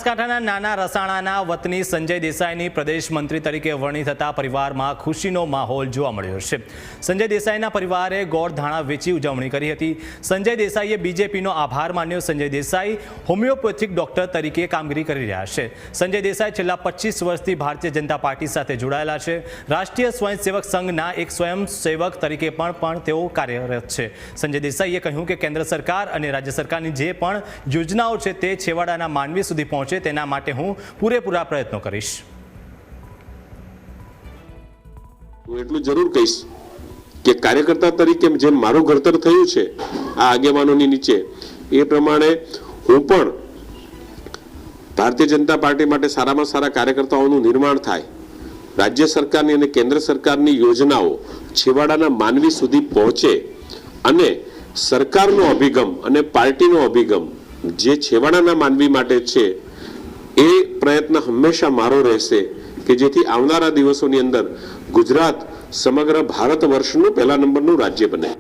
બનાસકાંઠાના નાના રસાણાના વતની સંજય દેસાઈની પ્રદેશ મંત્રી તરીકે વરણી થતા પરિવારમાં ખુશીનો માહોલ જોવા મળ્યો છે। સંજય દેસાઈના પરિવારે ગોળ ધાણા વેચી ઉજવણી કરી હતી। સંજય દેસાઈએ બીજેપીનો આભાર માન્યો। સંજય દેસાઈ હોમિયોપેથિક ડોક્ટર તરીકે કામગીરી કરી રહ્યા છે। સંજય દેસાઈ છેલ્લા 25 વર્ષથી ભારતીય જનતા પાર્ટી સાથે જોડાયેલા છે। રાષ્ટ્રીય સ્વયંસેવક સંઘના એક સ્વયંસેવક તરીકે પણ તેઓ કાર્યરત છે। સંજય દેસાઈએ કહ્યું કે કેન્દ્ર સરકાર અને રાજ્ય સરકારની જે પણ યોજનાઓ છે તે છેવાડાના માનવી સુધી પહોંચે તેના માટે હું પૂરેપૂરા પ્રયત્નો કરીશ। હું એટલું જરૂર કહીશ કે કાર્યકર્તા તરીકે જે મારું ઘડતર થયું છે આ આગેવાનોની નીચે એ પ્રમાણે હું પણ ભારતીય જનતા પાર્ટી માટે સારામાં સારા કાર્યકર્તાઓનું નિર્માણ થાય, રાજ્ય સરકારની અને કેન્દ્ર સરકારની યોજનાઓ છેવાડાના માનવી સુધી પહોંચે અને સરકારનો અભિગમ અને પાર્ટીનો અભિગમ જે છેવાડાના માનવી માટે છે એ પ્રયત્ન હંમેશા મારો રહેશે કે જેથી આવનારા દિવસોની અંદર ગુજરાત સમગ્ર ભારત વર્ષનું પહેલા નંબરનું રાજ્ય બને।